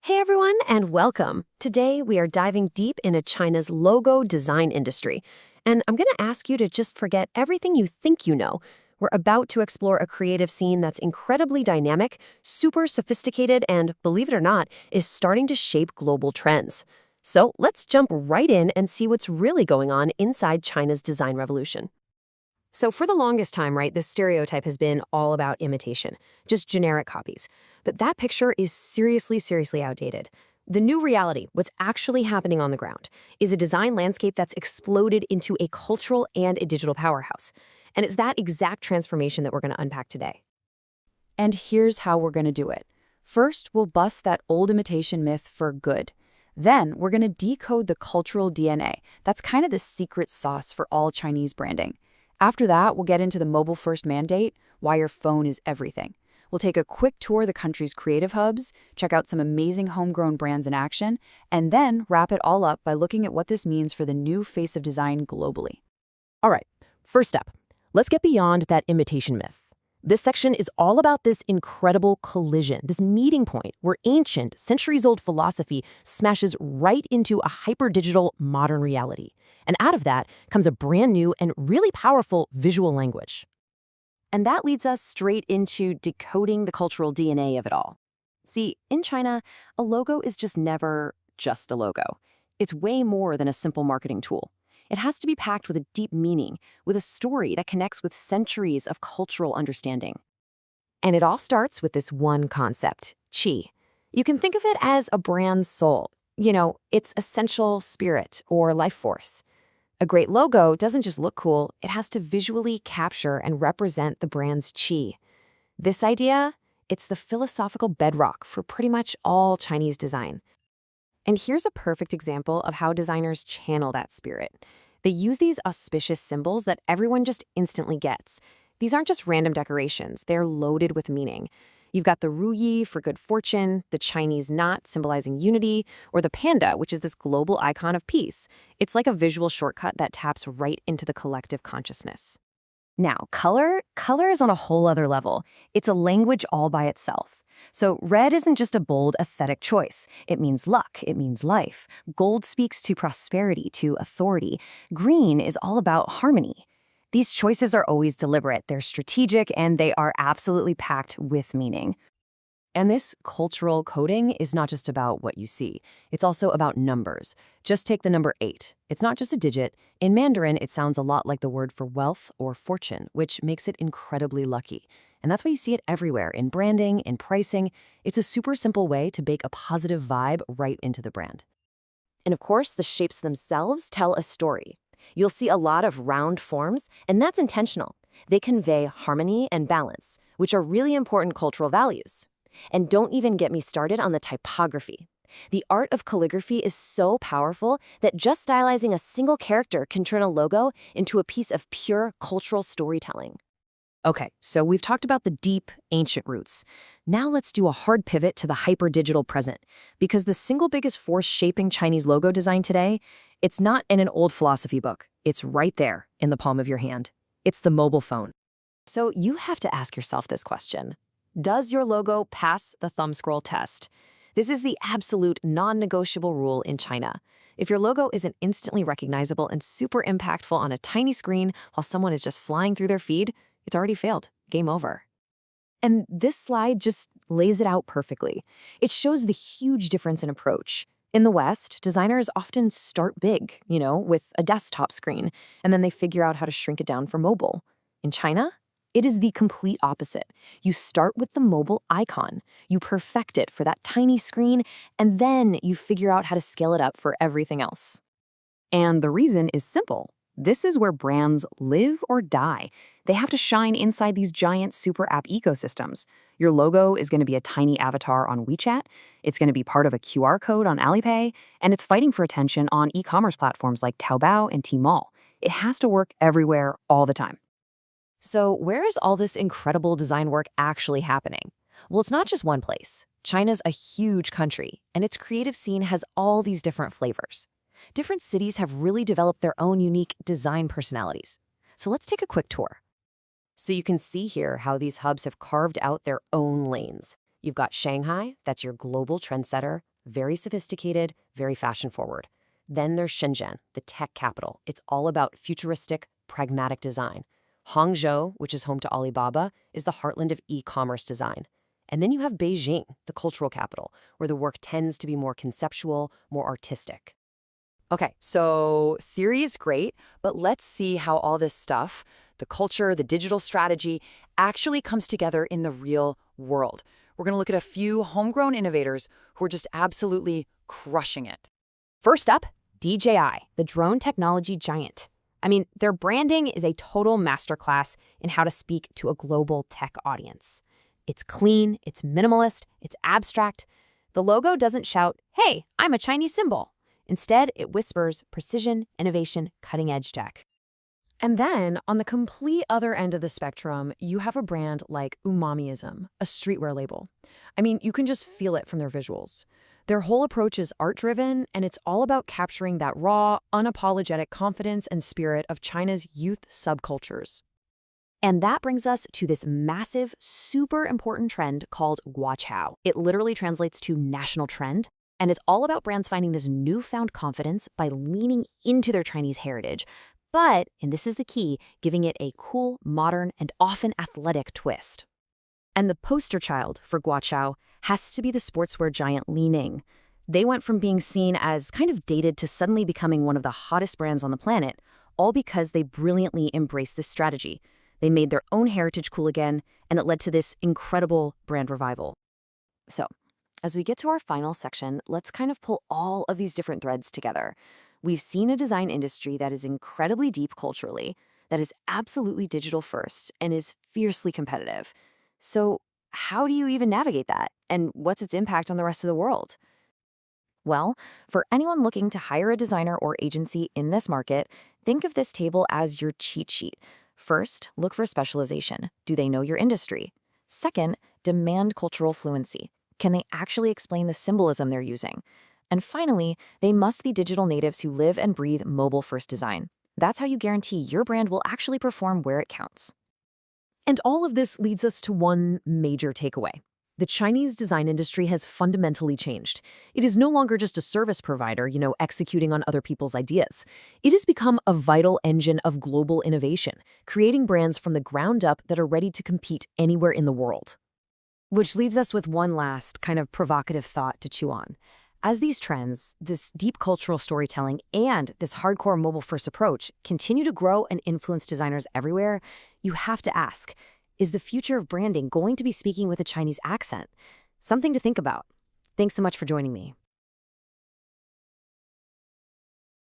Hey everyone, and welcome. Today we are diving deep into China's logo design industry. And I'm going to ask you to just forget everything you think you know. We're about to explore a creative scene that's incredibly dynamic, super sophisticated, and, believe it or not, is starting to shape global trends. So let's jump right in and see what's really going on inside China's design revolution. So for the longest time, right, this stereotype has been all about imitation, just generic copies. But that picture is seriously outdated. The new reality, what's actually happening on the ground, is a design landscape that's exploded into a cultural and a digital powerhouse. And it's that exact transformation that we're going to unpack today. And here's how we're going to do it. First, we'll bust that old imitation myth for good. Then, we're going to decode the cultural DNA. That's kind of the secret sauce for all Chinese branding. After that, we'll get into the mobile-first mandate, why your phone is everything. We'll take a quick tour of the country's creative hubs, check out some amazing homegrown brands in action, and then wrap it all up by looking at what this means for the new face of design globally. All right, first step, let's get beyond that imitation myth. This section is all about this incredible collision, this meeting point where ancient, centuries-old philosophy smashes right into a hyper-digital modern reality. And out of that comes a brand new and really powerful visual language. And that leads us straight into decoding the cultural DNA of it all. See, in China, a logo is just never just a logo. It's way more than a simple marketing tool. It has to be packed with a deep meaning, with a story that connects with centuries of cultural understanding. And it all starts with this one concept, qi. You can think of it as a brand's soul, its essential spirit or life force. A great logo doesn't just look cool, it has to visually capture and represent the brand's qi. This idea, it's the philosophical bedrock for pretty much all Chinese design. And here's a perfect example of how designers channel that spirit. They use these auspicious symbols that everyone just instantly gets. These aren't just random decorations, they're loaded with meaning. You've got the ruyi for good fortune, the Chinese knot symbolizing unity, or the panda, which is this global icon of peace. It's like a visual shortcut that taps right into the collective consciousness. Now, color is on a whole other level. It's a language all by itself. So red isn't just a bold aesthetic choice. It means luck, it means life. Gold speaks to prosperity, to authority. Green is all about harmony. These choices are always deliberate, they're strategic, and they are absolutely packed with meaning. And this cultural coding is not just about what you see. It's also about numbers. Just take the number 8. It's not just a digit. In Mandarin, it sounds a lot like the word for wealth or fortune, which makes it incredibly lucky. And that's why you see it everywhere, in branding, in pricing. It's a super simple way to bake a positive vibe right into the brand. And of course, the shapes themselves tell a story. You'll see a lot of round forms, and that's intentional. They convey harmony and balance, which are really important cultural values. And don't even get me started on the typography. The art of calligraphy is so powerful that just stylizing a single character can turn a logo into a piece of pure cultural storytelling. Okay, so we've talked about the deep, ancient roots. Now let's do a hard pivot to the hyper-digital present, because the single biggest force shaping Chinese logo design today, it's not in an old philosophy book. It's right there in the palm of your hand. It's the mobile phone. So you have to ask yourself this question. Does your logo pass the thumb scroll test? This is the absolute non-negotiable rule in China. If your logo isn't instantly recognizable and super impactful on a tiny screen while someone is just flying through their feed, it's already failed. Game over. And this slide just lays it out perfectly. It shows the huge difference in approach. In the West, designers often start big, with a desktop screen, and then they figure out how to shrink it down for mobile. In China, it is the complete opposite. You start with the mobile icon, you perfect it for that tiny screen, and then you figure out how to scale it up for everything else. And the reason is simple. This is where brands live or die. They have to shine inside these giant super app ecosystems. Your logo is going to be a tiny avatar on WeChat, it's going to be part of a QR code on Alipay, and it's fighting for attention on e-commerce platforms like Taobao and Tmall. It has to work everywhere all the time. So where is all this incredible design work actually happening? Well, it's not just one place. China's a huge country, and its creative scene has all these different flavors. Different cities have really developed their own unique design personalities. So let's take a quick tour. So you can see here how these hubs have carved out their own lanes. You've got Shanghai, that's your global trendsetter, very sophisticated, very fashion-forward. Then there's Shenzhen, the tech capital. It's all about futuristic, pragmatic design. Hangzhou, which is home to Alibaba, is the heartland of e-commerce design. And then you have Beijing, the cultural capital, where the work tends to be more conceptual, more artistic. Okay, so theory is great, but let's see how all this stuff, the culture, the digital strategy, actually comes together in the real world. We're going to look at a few homegrown innovators who are just absolutely crushing it. First up, DJI, the drone technology giant. I mean, their branding is a total masterclass in how to speak to a global tech audience. It's clean, it's minimalist, it's abstract. The logo doesn't shout, "Hey, I'm a Chinese symbol." Instead, it whispers precision, innovation, cutting-edge tech. And then, on the complete other end of the spectrum, you have a brand like Umamiism, a streetwear label. I mean, you can just feel it from their visuals. Their whole approach is art-driven, and it's all about capturing that raw, unapologetic confidence and spirit of China's youth subcultures. And that brings us to this massive, super important trend called guoqiao. It literally translates to national trend, and it's all about brands finding this newfound confidence by leaning into their Chinese heritage, but, and this is the key, giving it a cool, modern, and often athletic twist. And the poster child for guoqiao has to be the sportswear giant Li-Ning. They went from being seen as kind of dated to suddenly becoming one of the hottest brands on the planet, all because they brilliantly embraced this strategy. They made their own heritage cool again, and it led to this incredible brand revival. So, as we get to our final section, let's kind of pull all of these different threads together. We've seen a design industry that is incredibly deep culturally, that is absolutely digital first, and is fiercely competitive. So, how do you even navigate that? And what's its impact on the rest of the world? Well, for anyone looking to hire a designer or agency in this market, think of this table as your cheat sheet. First, look for specialization. Do they know your industry? Second, demand cultural fluency. Can they actually explain the symbolism they're using? And finally, they must be digital natives who live and breathe mobile-first design. That's how you guarantee your brand will actually perform where it counts. And all of this leads us to one major takeaway. The Chinese design industry has fundamentally changed. It is no longer just a service provider, executing on other people's ideas. It has become a vital engine of global innovation, creating brands from the ground up that are ready to compete anywhere in the world. Which leaves us with one last kind of provocative thought to chew on. As these trends, this deep cultural storytelling, and this hardcore mobile-first approach continue to grow and influence designers everywhere, you have to ask, is the future of branding going to be speaking with a Chinese accent? Something to think about. Thanks so much for joining me.